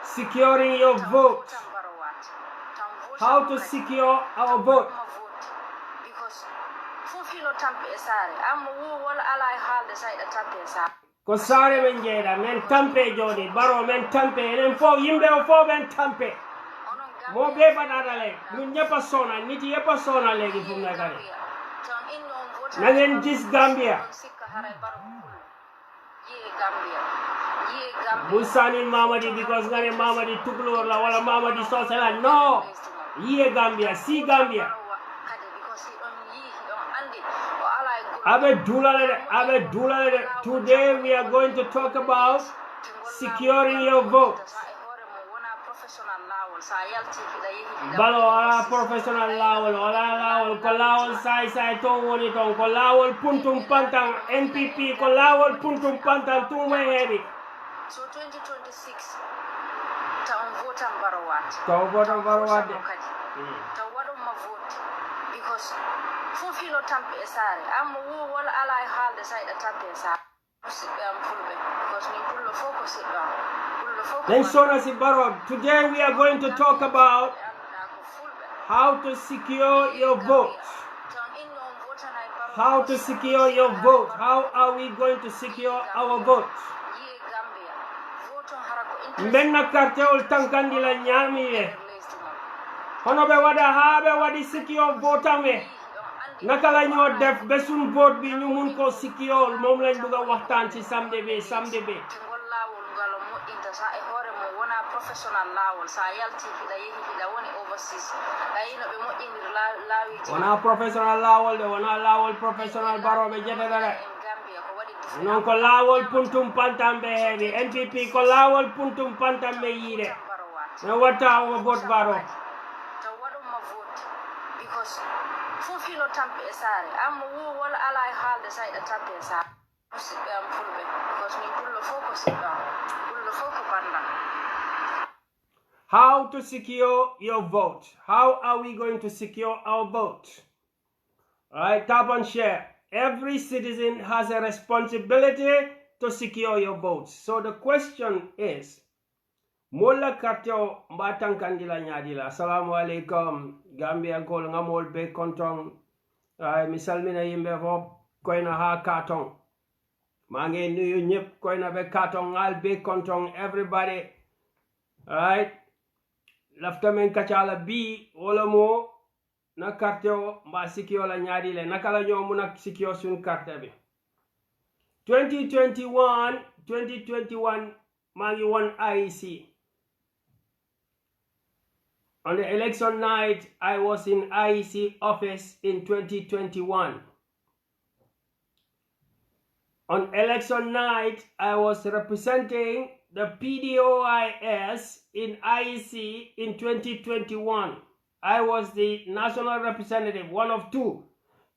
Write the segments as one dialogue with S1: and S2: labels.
S1: securing your vote. How to secure our vote. Ko sare men jeeda men tampe jodi baro men tampe enen fo yimbe o fo men tampe mo be badada le ñun ñepp sona nit yépp sona legi fu mu nekk na ngeen gis Gambia bu sani Mamadi because ngane Mamadi tukulor la wala Mamadi sosela no ye Gambia si Gambia Abe Dulale. Today we are going to talk about securing your vote. Balo ala professional lawol, ko lawol sai ton woni ton, ko lawol puntum pantang NPP, ko lawol puntum pantang tumwe hebi.
S2: So 2026 taw votam barawat.
S1: Taw wadon
S2: ma vote because fufilo tampe sare am wo wala ala halde sayda tampe sare fulbe because ni pullo focus
S1: then Sona Sibaro, today we are going to talk about how to secure your vote. How to secure your vote. How are we going to secure our vote? Menna carte ol tankandi la nyami hono be wada ha be wadi secure vote ame naka la ñoo def be sun vote bi ñu mun ko secure mom lañ bëgg waxtaan ci samedi be
S2: professional lawol sa yalti hida yehi hida woni overseas dayino be mo indir lawi
S1: wana professional lawol de wana lawol professional baro be jeta dara non ko lawol puntum pantambe hebi NPP ko lawol puntum pantambe yire no wata o vote baro
S2: to wadum ma vote because fufilo tampe sare am wo wala ala halde sayda tampe sare fulbe because ni pullo focus panda.
S1: How to secure your vote? How are we going to secure our vote? All right, tap and share. Every citizen has a responsibility to secure your votes. So the question is, Mola karteo mbatang kandila nyadila. Assalamu alaikum. Gambia gol ngamol be kontong. Misalmina yimbe vop koina ha kartong. Mange nuyu nyep koina be kartong al be kontong everybody. All right. Lafta men kachala bi wala mo na karteo mba sikio la nyadi le nakala ñomu nak sikio sun carte bi 2021 mangi won IEC. On the election night I was in IEC office in 2021. On election night I was representing the PDOIS in IEC in 2021. I was the national representative, one of two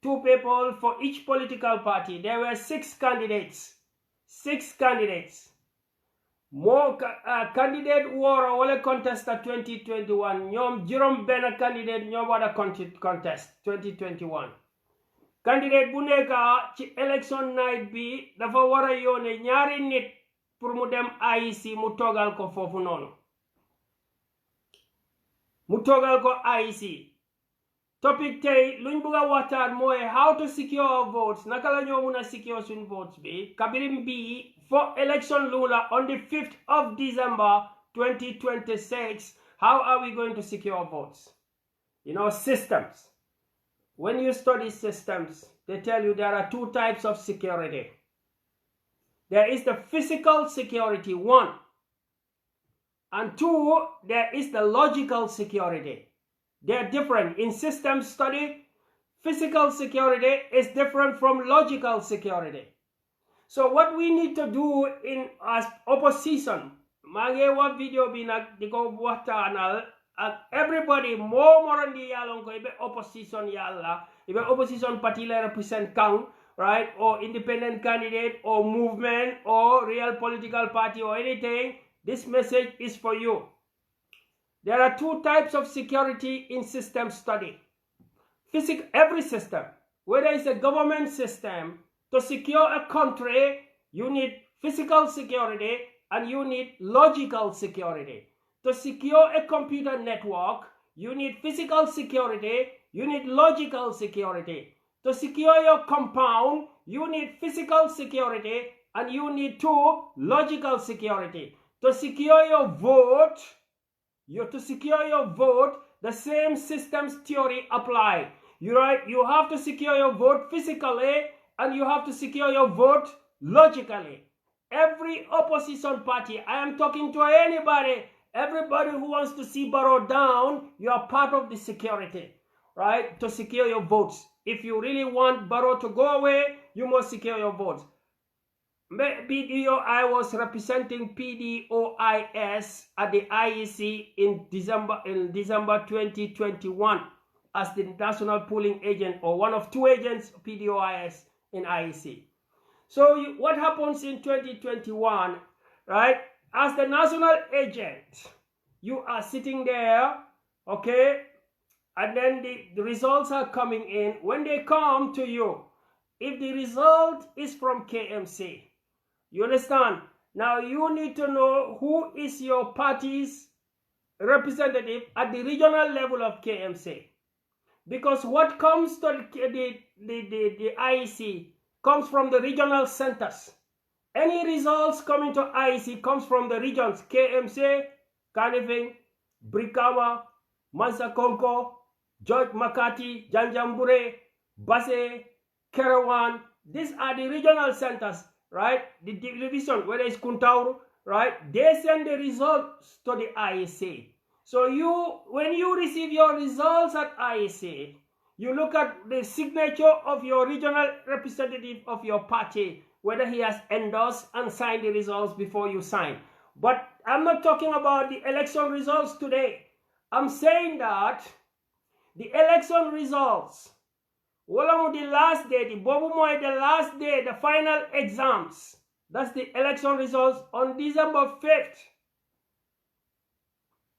S1: people for each political party. There were 6 candidates. More candidate war wala contest 2021. Nyom jirom bena candidate nyom wada contest 2021. Candidate bu neka ci election night bi dafa wara yone ñaari nit pour mu dem IEC mu togal ko fofu noonu mu togal ko IEC. Topic tey luñ bëgg waxtaan mooy how to secure our votes, naka la ñoo mëna secure suñ votes bi kabirim bi for election lula on the 5th of December 2026. How are we going to secure our votes? You know, systems. When you study systems, they tell you there are 2 types of security. There is the physical security, 1. And 2, there is the logical security. They are different. In systems study, physical security is different from logical security. So what we need to do in as opposition, mangewa video binak diko waxtanal ak everybody more than the yalon ko ibe opposition yalla, ibe opposition party la represent kang, right, or independent candidate or movement or real political party or anything. This message is for you. There are 2 types of security in system study. Every system, whether it's a government system, to secure a country, you need physical security and you need logical security. To secure a computer network, you need physical security, you need logical security. To secure your compound, you need physical security, and you need logical security. To secure your vote, the same systems theory apply. You have to secure your vote physically, and you have to secure your vote logically. Every opposition party, I am talking to everybody who wants to see Barrow down, you are part of the security, right? To secure your votes. If you really want Barrow to go away, you must secure your votes. I was representing PDOIS at the IEC in December 2021 as the national polling agent, or one of two agents of PDOIS in IEC. So what happens in 2021, right? As the national agent, you are sitting there, okay? And then the results are coming in. When they come to you, if the result is from KMC, you understand? Now you need to know who is your party's representative at the regional level of KMC. Because what comes to the IEC comes from the regional centers. Any results coming to IEC comes from the regions: KMC, Kanifing, Brikama, Mansakonko, George Makati, Janjambure, Basse, Kerawan. These are the regional centers, right? The division, whether it's Kuntauru, right? They send the results to the IEC. So when you receive your results at IEC, you look at the signature of your regional representative of your party, whether he has endorsed and signed the results before you sign. But I'm not talking about the election results today. I'm saying that the election results, the last day, the last day, the final exams, that's the election results on December 5th.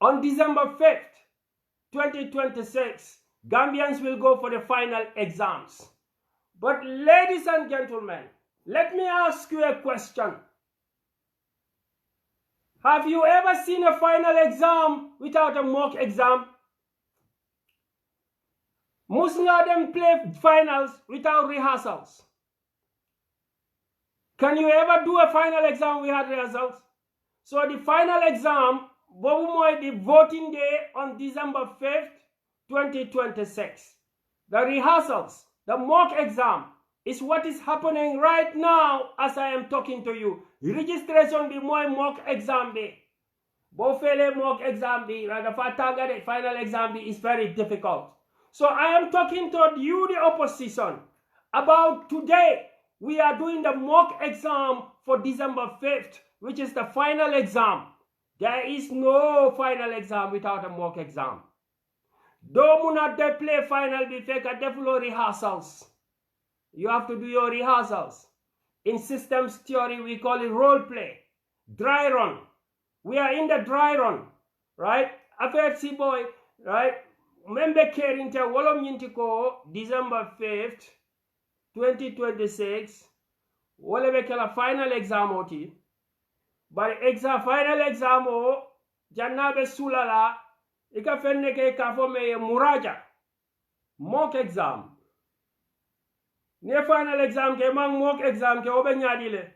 S1: On December 5th, 2026, Gambians will go for the final exams. But ladies and gentlemen, let me ask you a question. Have you ever seen a final exam without a mock exam? Most of them play finals without rehearsals. Can you ever do a final exam without rehearsals? So the final exam, the voting day on December 5th, 2026. The rehearsals, the mock exam, is what is happening right now as I am talking to you. Registration be more mock exam be. Bofele mock exam be, the final exam be is very difficult. So I am talking to you, the opposition, about today. We are doing the mock exam for December 5th, which is the final exam. There is no final exam without a mock exam. Though muna de play final be fake a defulo rehearsals. You have to do your rehearsals. In systems theory, we call it role play. Dry run. We are in the dry run, right? After see boy, right? Member caring to Wolom Yintiko, December 5th, 2026. Wolebekela final exam oti. But final exam o, Jannabe Sulala, ika fenne ke ka fo me muraja. Mock exam. Ne final exam ke mang mock exam ke obe nyadile.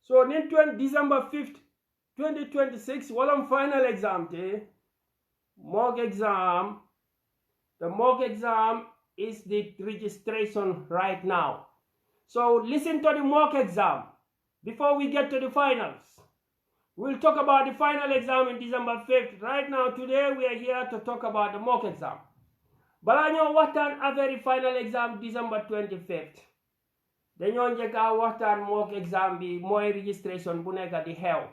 S1: So nin December 5th, 2026, Wolom final exam te. Mock exam. The mock exam is the registration right now. So listen to the mock exam before we get to the finals. We'll talk about the final exam in December 5th. Right now, today, we are here to talk about the mock exam. But I know what a very final exam December 25th. Then you check out what mock exam be more registration bunega the hell.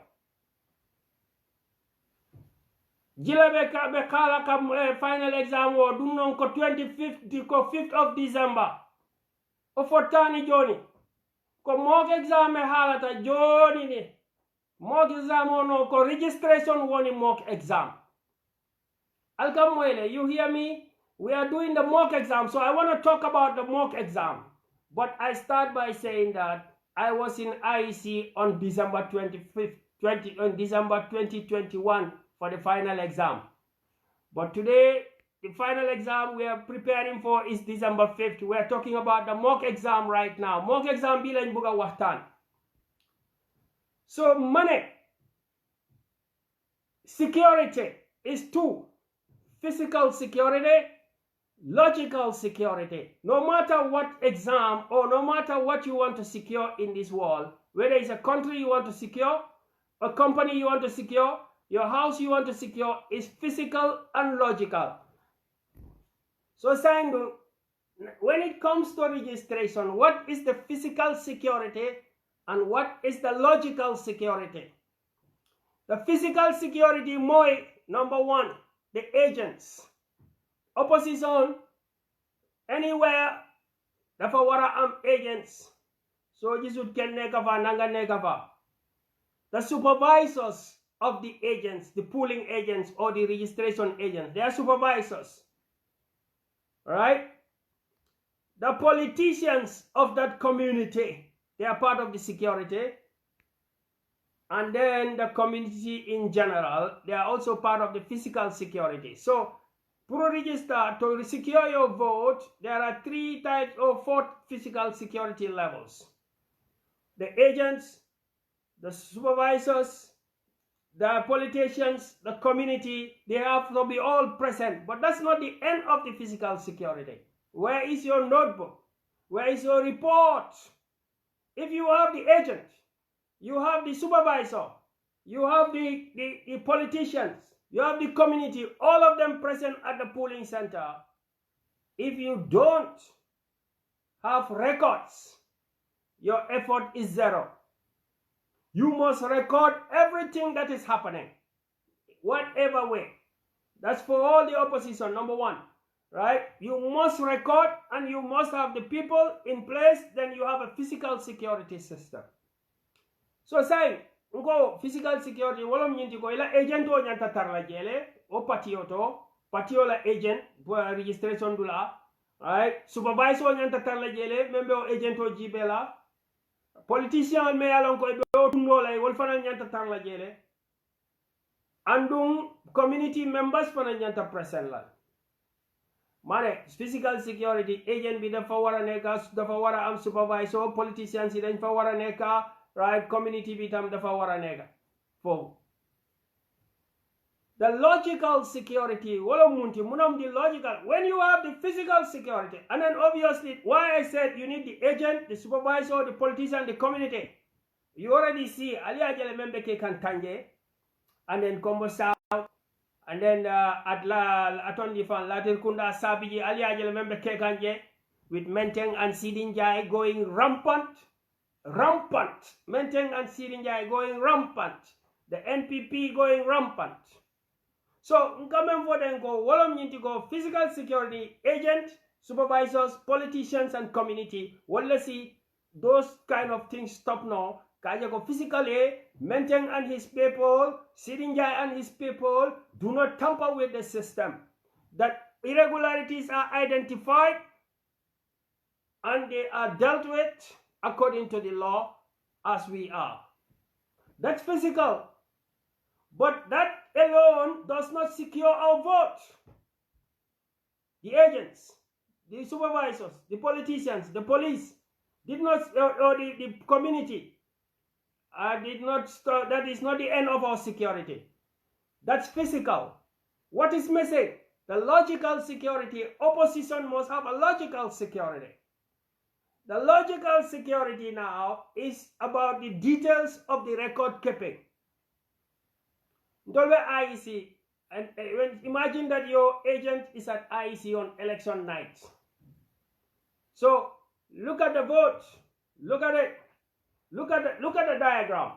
S1: Jila be kala kam final exam wo dunnon ko 25th ko 5th of December. O fotani joni. Ko mock exam e halata joni ni. Mock exam no ko registration woni mock exam. Alkamwele, you hear me? We are doing the mock exam, so I want to talk about the mock exam. But I start by saying that I was in IEC on December 25th, December 2021 for the final exam. But today, the final exam we are preparing for is December 5th. We are talking about the mock exam right now. Mock exam bi lañ bëgg a waxtaan. So money, security is two: physical security, logical security. No matter what exam or no matter what you want to secure in this world, whether it's a country you want to secure, a company you want to secure, your house you want to secure, is physical and logical. So saying, when it comes to registration, what is the physical security and what is the logical security? The physical security mooy number one, the agents. Opposition, anywhere dafa wara am agents. So gisut ken nekka fa nanga nekka fa. The supervisors of the agents, the pooling agents or the registration agents, they are supervisors. Right? The politicians of that community, they are part of the security. And then the community in general, they are also part of the physical security. So, to register, to secure your vote, there are 3 types or 4 physical security levels. The agents, the supervisors, the politicians, the community, they have to be all present. But that's not the end of the physical security. Where is your notebook? Where is your report? If you have the agent, you have the supervisor, you have the politicians, you have the community, all of them present at the polling center. If you don't have records, your effort is zero. You must record everything that is happening, whatever way. That's for all the opposition, number one, right? You must record and you must have the people in place, then you have a physical security system. So saying, ngo physical security, wolom nyinti ko ila agent o nyanta tarla jele, o patio la agent, registration dula, right? Supervisor nyanta tarla jele, member o agent o jibela, politician me alon ko do tundo lay wol fana nyanta tarla jele, andum community members fana nyanta present la. Mane physical security agent bi dafa wara neka, dafa wara am supervisor, politicians dañ fa wara neka, right? Community bitam dafa wara neka for the logical security. Wala munti munam the logical. When you have the physical security, and then obviously why I said you need the agent, the supervisor, the politician, the community. You already see ali ajale membe ke kan tanje, and then combo south, and then at la atondi fan later kunda sabiji ali ajale membe ke kanje with Menteng and Sidinjai going rampant. Menteng and Sidinjai going rampant. The NPP going rampant. So, nkamen voden go, wolom nyinti go, physical security, agent, supervisors, politicians, and community. Well, see, those kind of things stop now. Kaja go physically, Menteng and his people, Sidinjai and his people, do not tamper with the system. That irregularities are identified and they are dealt with according to the law as we are. That's physical. But that alone does not secure our vote. The agents, the supervisors, the politicians, the police did not, or the community did not start. That is not the end of our security. That's physical. What is missing? The logical security. Opposition must have a logical security. The logical security now is about the details of the record keeping. IEC, and imagine that your agent is at IEC on election night. So look at the vote. Look at it. Look at the diagram.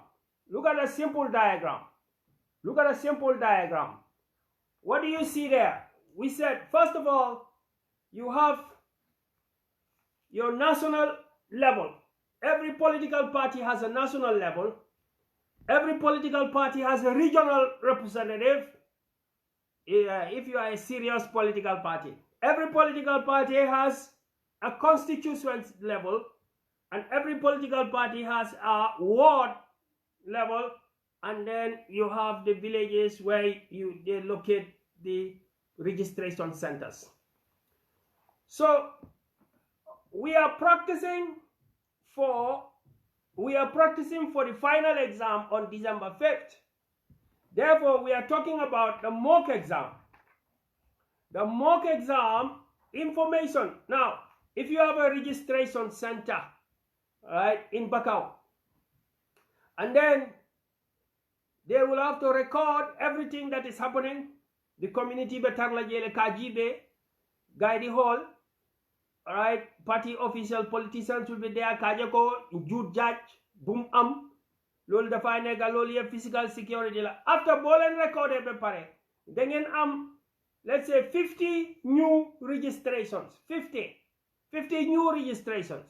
S1: Look at a simple diagram. Look at a simple diagram. What do you see there? We said, first of all, you have your national level. Every political party has a national level. Every political party has a regional representative. If you are a serious political party. Every political party has a constituent level. And every political party has a ward level and then you have the villages where they locate the registration centers. So we are practicing for the final exam on December 5th. Therefore, we are talking about the mock exam. The mock exam information. Now, if you have a registration center, right, in Bakau, and then they will have to record everything that is happening. The community betarla jele kajibe, guide hall, all right, party official politicians will be there, kajako, jude judge, boom lol dafa nega lol ye physical security la. After bolen recorded be pare, then let's say 50 new registrations, 50 new registrations,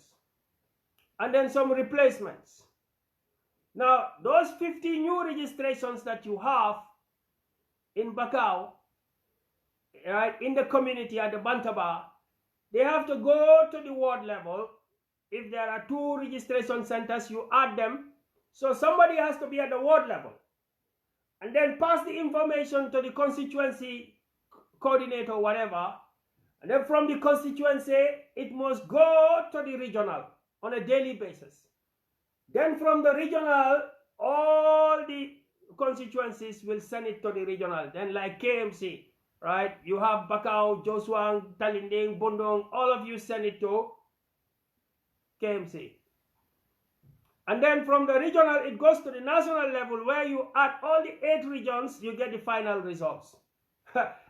S1: and then some replacements. Now, those 50 new registrations that you have in Bakau, right, in the community at the Bantaba, they have to go to the ward level. If there are 2 registration centers, you add them. So somebody has to be at the ward level, and then pass the information to the constituency coordinator, whatever. And then from the constituency, it must go to the regional on a daily basis. Then from the regional, all the constituencies will send it to the regional. Then like KMC, right? You have Bakau, Joswang, Talinding, Bundong, all of you send it to KMC. And then from the regional, it goes to the national level where you add all the 8 regions, you get the final results.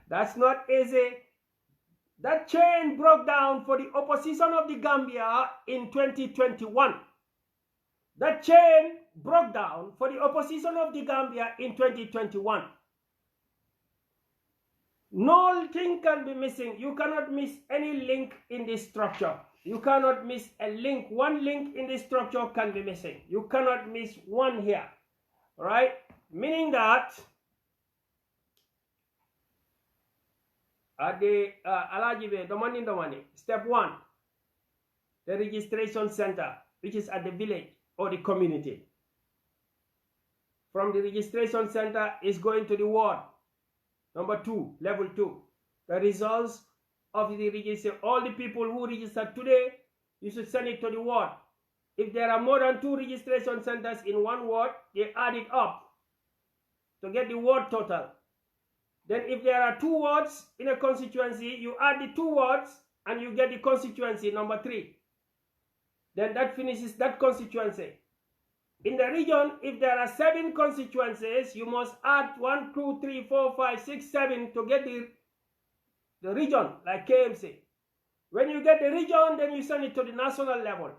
S1: That's not easy. That chain broke down for the opposition of the Gambia in 2021. That chain broke down for the opposition of the Gambia in 2021. Nothing can be missing. You cannot miss any link in this structure. You cannot miss a link. One link in this structure can be missing. You cannot miss one here. All right? Meaning that at the Alajibe, the money. Step 1, the registration center, which is at the village or the community. From the registration center is going to the ward. Number 2, level 2. The results of the register, all the people who registered today, you should send it to the ward. If there are more than 2 registration centers in one ward, they add it up to get the ward total. Then if there are 2 wards in a constituency, you add the 2 wards and you get the constituency number 3. Then that finishes that constituency. In the region, if there are 7 constituencies, you must add 1, 2, 3, 4, 5, 6, 7 to get the region, like KMC. When you get the region, then you send it to the national level.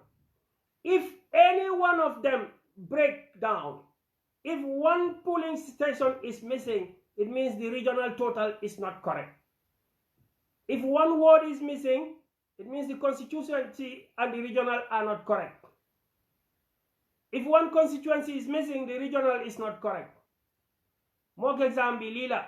S1: If any one of them break down, if one polling station is missing, it means the regional total is not correct. If one ward is missing, it means the constituency and the regional are not correct. If one constituency is missing, the regional is not correct. Mock exam be lila.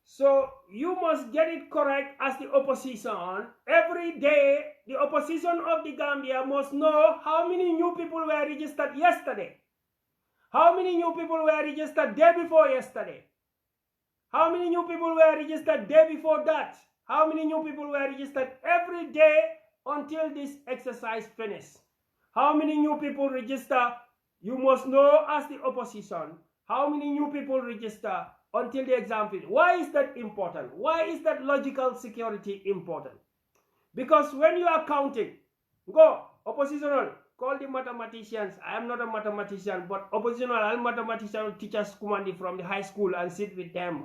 S1: So you must get it correct as the opposition. Every day, the opposition of the Gambia must know how many new people were registered yesterday. How many new people were registered day before yesterday? How many new people were registered day before that? How many new people were registered every day until this exercise finishes? How many new people register? You must know as the opposition how many new people register until the exam finishes. Why is that important? Why is that logical security important? Because when you are counting, go, oppositional, call the mathematicians. I am not a mathematician, but oppositional and mathematician teachers command from the high school and sit with them.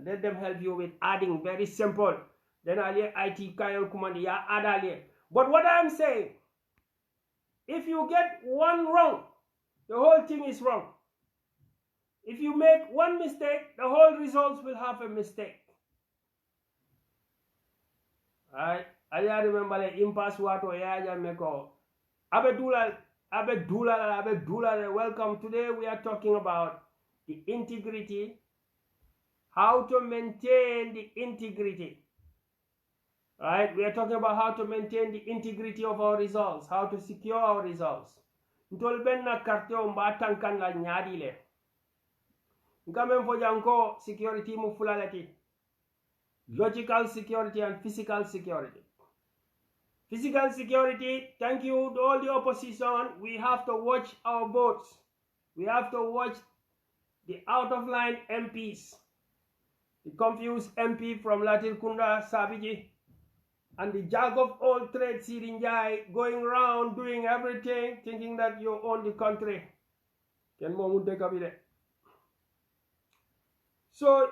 S1: Let them help you with adding, very simple. Then IT Kyle command, add. But what I am saying, if you get one wrong, the whole thing is wrong. If you make one mistake, the whole results will have a mistake. Alright, I remember the impasse wato ya meko. Abedula, welcome. Today we are talking about the integrity, how to maintain the integrity. Right? We are talking about how to maintain the integrity of our results, how to secure our results. Ntolbenna karte mba tankan la nyadile. Ngamen fo janko security mu fulalati. Logical security and physical security. Physical security, thank you to all the opposition. We have to watch our votes. We have to watch the out-of-line MPs. The confused MP from Latirkunda, Sabiji, and the jack of all trades, Sirinjai, going around doing everything, thinking that you own the country. So,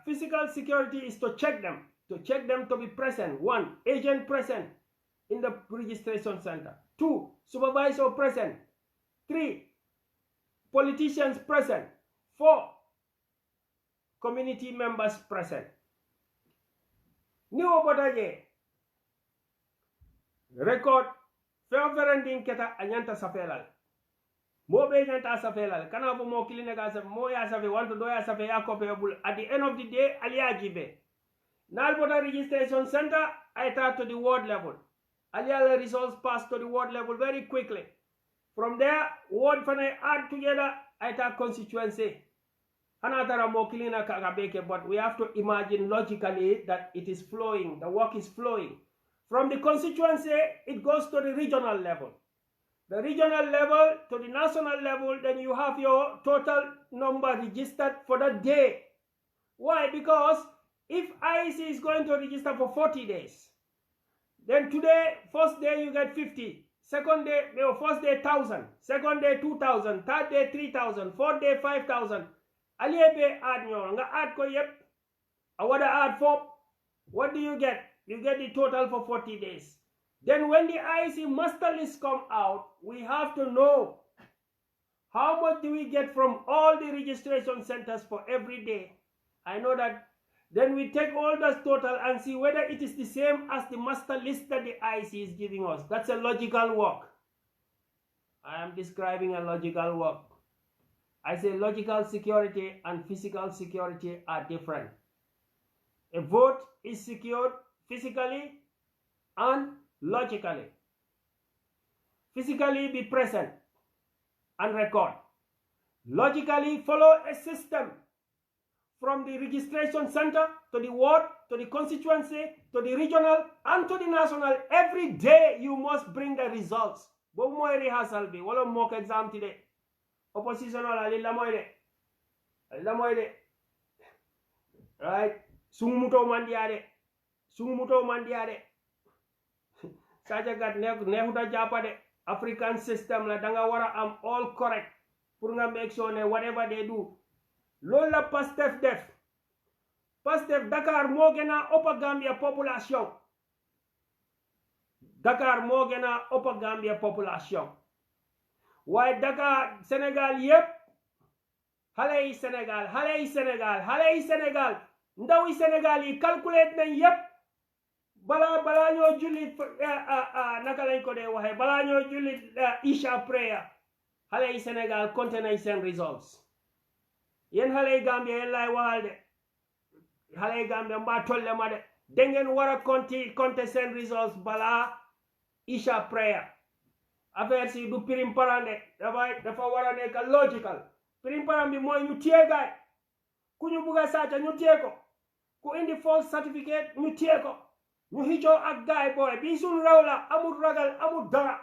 S1: physical security is to check them to be present. 1, agent present in the registration center. 2, supervisor present. 3, politicians present. 4, community members present. New obotaje record feverending keta anyanta safelal mobe nyanta safelal kana bo mo kiline ga sa mo ya safe want do ya safe ya copyable at the end of the day aliya jibe nal bota registration center I start to the ward level aliya results pass to the ward level very quickly. From there ward fana add together I start constituency. But we have to imagine logically that it is flowing, the work is flowing. From the constituency, it goes to the regional level. The regional level to the national level, then you have your total number registered for that day. Why? Because if IEC is going to register for 40 days, then today, first day you get 50, second day, first day 1,000, second day 2,000, third day 3,000, fourth day 5,000. Aliebe add nyo, nga add ko yep. Awada add 4. What do you get? You get the total for 40 days. Then when the IEC master list come out, we have to know how much do we get from all the registration centers for every day. I know that. Then we take all that total and see whether it is the same as the master list that the IEC is giving us. That's a logical work. I am describing a logical work. I say logical security and physical security are different. A vote is secured physically and logically. Physically be present and record. Logically follow a system from the registration center to the ward, to the constituency, to the regional and to the national. Every day you must bring the results. Bo moy rehearsal bi wala mock exam today. Opposition wala lila moy de. Right? Sumuto mandiade. Sajagat nehuta japade. African system la danga wara am all correct. Pour nga make sure ne whatever they do. Lola Pastef def. Pastef Dakar mo gena Upper Gambia population. Dakar mo gena Upper Gambia population. Why Dakar Senegal yep. Halei Senegal. Ndawi Senegal yi calculate nañ yep. Bala ñoo julli naka lañ ko dee waxe bala ñoo julli Isha prayer. Halei Senegal compté nañ seen results. Yen halei Gambia yen lay waxal de. Halei Gambia mba tolle ma de. Dengen wara compté seen results bala Isha prayer. Affaire si du pirim parande dafa wara nekk logical. Pirim param bi mooy ñu téye gaay. Ku ñu bugga sàcca ñu téye ko. Ku indi false certificate ñu téye ko. Ñu xicoo ak gaay boy bi suñ rew la amul ragal amul dara.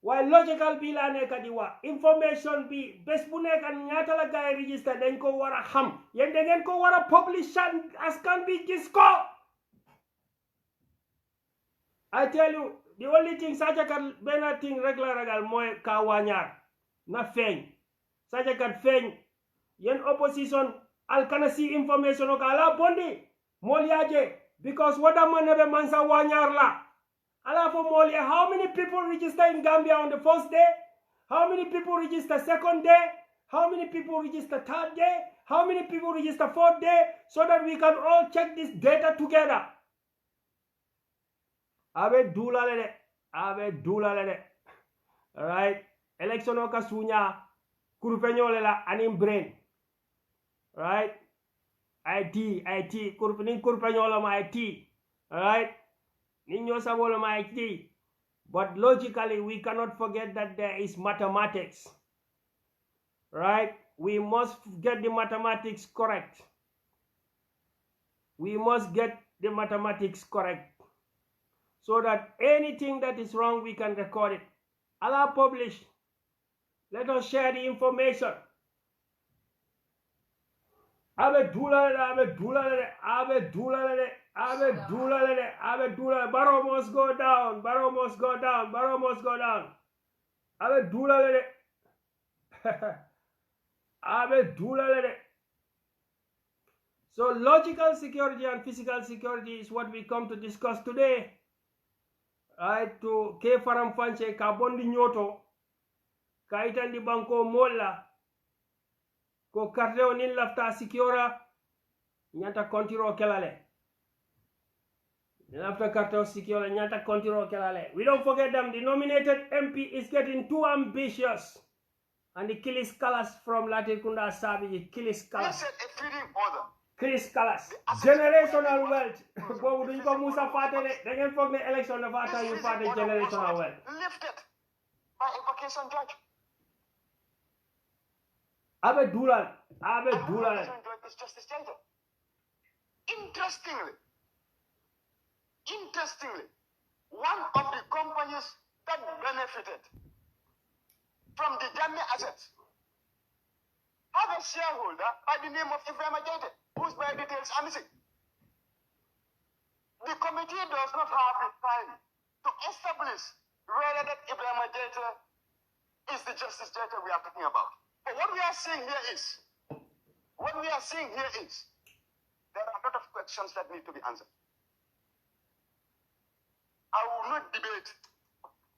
S1: Waaye logical bi la nekk di wax information bi bés bu nekk ñaata la gaay register dañ ko war a xam. Yéen da ngeen ko war a publish askan bi gis ko. I tell you, the only thing sajakat benn thing rek la ragal mooy ka wañaar na feeñ sajakat feeñ yen opposition alkana si information o ka ala bondi mol yaje because wada manebe mansa wañaar la ala fo mol ya how many people register in Gambia on the first day, how many people register second day, how many people register third day, how many people register fourth day, so that we can all check this data together. Abe dula le de. Alright. Election oka sunya kurpenyole la anim brain. Right? IT kurpenyola ma IT. Alright? Ninyo sabolo ma IT. But logically we cannot forget that there is mathematics. Right? we must get the mathematics correct. We must get the mathematics correct so that anything that is wrong, we can record it. Allah publish. Let us share the information. Baro must go down. Baro must go down. Baro must go down. So logical security and physical security is what we come to discuss today. Right, to ke faram fanche ka bondi nyoto ka itandi banko molla ko karteo nin lafta secura nyata kontiro kelale. After karteo secura nyata kontiro kelale. We don't forget them. The nominated MP is getting too ambitious. And the killis colors from Latikunda Sabi, killis colors. Killis colors. Generational wealth. Go do you go Musa Fatene? They can forget the election of after you fight the generational wealth.
S3: Lifted by invocation judge.
S1: Abe Dulal.
S3: Is justice judge. Interestingly, one of the companies that benefited from the Gambia assets have a shareholder by the name of Ibrahim Ajete, whose by details are missing. The committee does not have the time to establish whether that Ibrahim Ajete is the justice judge we are talking about. But what we are seeing here is, there are a lot of questions that need to be answered. I will not debate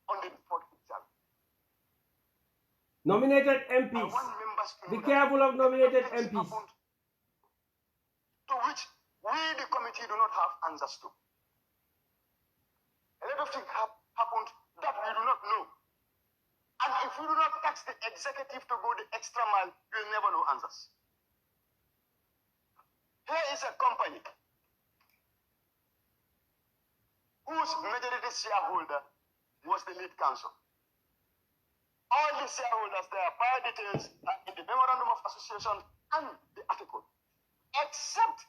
S3: on the report itself.
S1: Nominated MPs. Be careful of nominated MPs.
S3: To which we, the committee, do not have answers to. A lot of things have happened that we do not know. And if we do not tax the executive to go the extra mile, we will never know answers. Here is a company whose majority shareholder was the lead counsel. All the shareholders there by details in the memorandum of association and the article, except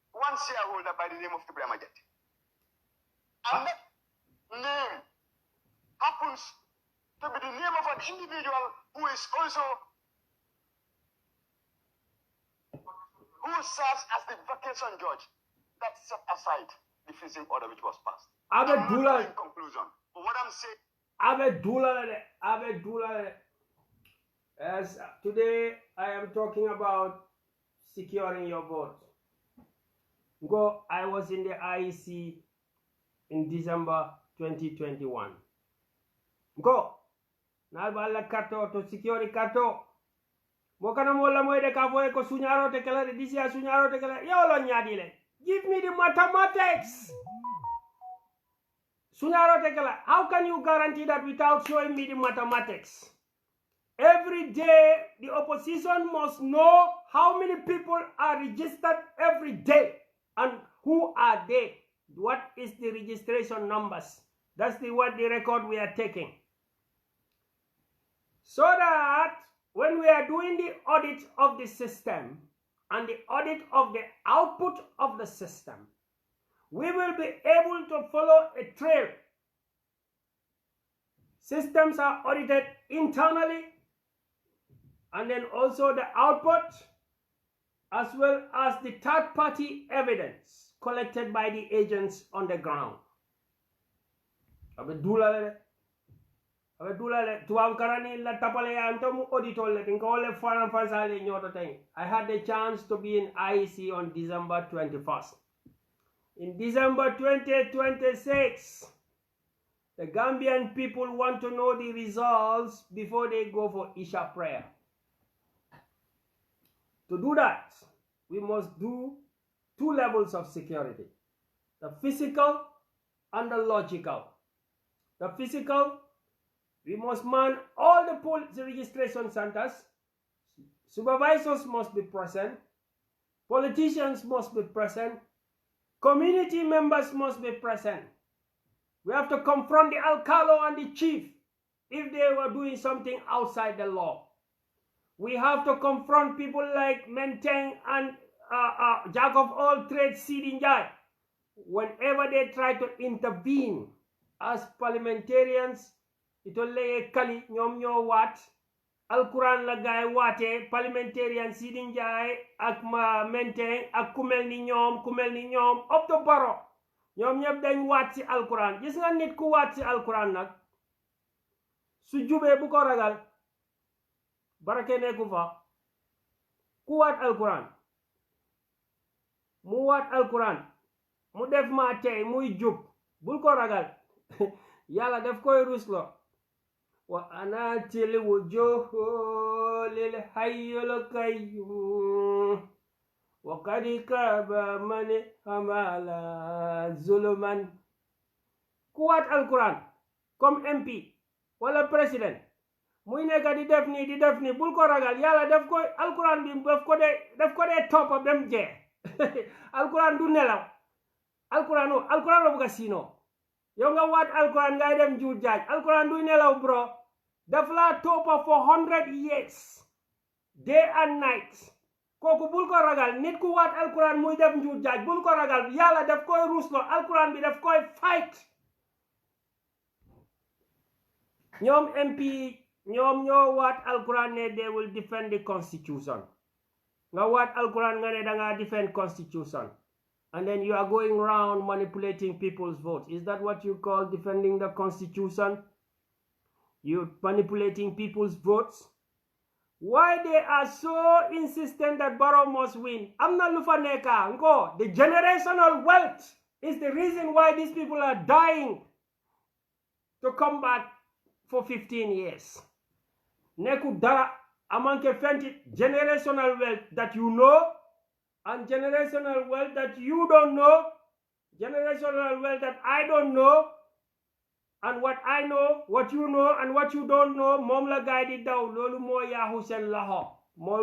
S3: one shareholder by the name of Ibrahim Ajete. And that name happens to be the name of an individual who is also who serves as the vacation judge that set aside the freezing order which was passed. In conclusion, but what I'm saying.
S1: As today I am talking about securing your vote. I was in the IEC in December 2021. Nalbala kato to secure kato. Mokana mola moide ka voye ko sunyaro te kala disia sunyaro te kala yolo nyadile. Give me the mathematics. Sunyaro te kala. How can you guarantee that without showing me the mathematics? Every day the opposition must know how many people are registered every day and who are they. What is the registration numbers? That's what the record we are taking. So that when we are doing the audit of the system and the audit of the output of the system, we will be able to follow a trail. Systems are audited internally, and then also the output, as well as the third-party evidence collected by the agents on the ground. I had the chance to be in IEC on December 21st. In December 2026, the Gambian people want to know the results before they go for Isha prayer. To do that, we must do two levels of security: the physical and the logical. The physical, we must man all the police registration centers. Supervisors must be present. Politicians must be present. Community members must be present. We have to confront the alcalo and the chief if they were doing something outside the law. We have to confront people like Menteng and Jack of all trades, Sidi Njai, whenever they try to intervene as parliamentarians. Ito leye kali ñoom ñoo waat alquran la gaay waatee parliamentarian Sidi Njai ak ma Menteng ak ku mel ni ñoom up to Barrow ñoom ñëpp dañ waat ci alquran. Gis nga nit ku waat ci alquran nag su jubee bu ko ragal, barake nekku fa. Ku waat alquran mu waat alquran mu def ma tey muy jub, bul ko ragal. Yàlla daf koy ruslo. Wa anatil wujuhu lil hayyul qayyum wa qad kaba man hamala zuluman. Ku waat alquran comme MP wala président muy nekk di def nii bul ko ragal. Yàlla daf koy alquran bi daf ko dee toppa bem jee. Alquran du nelaw. alquran la buga sino. Yow nga waat alquran ngay dem juut jaaj. Alquran du nelaw bro. Daf la toppa for 100 years day and night. Kooku bul ko ragal. Nit ku waat alquran muy def juut jaaj bul ko ragal. Yàlla daf koy ruslo. Alquran bi daf koy fight. ñoom MP ñoom ñoo waat alquran ne they will defend the constitution. Nga waat alquran nga ne danga defend constitution, and then you are going around manipulating people's votes. Is that what you call defending the constitution? You manipulating people's votes? Why they are so insistent that Barrow must win? Amna lufa neka nko. The generational wealth is the reason why these people are dying to come back for 15 years. Neku dara amanke fenti generational wealth that you know, and generational wealth that you don't know, generational wealth that I don't know, and what I know, what you know, and what you don't know, mom la gaay di daw lolu mo yaaxu sen loxo.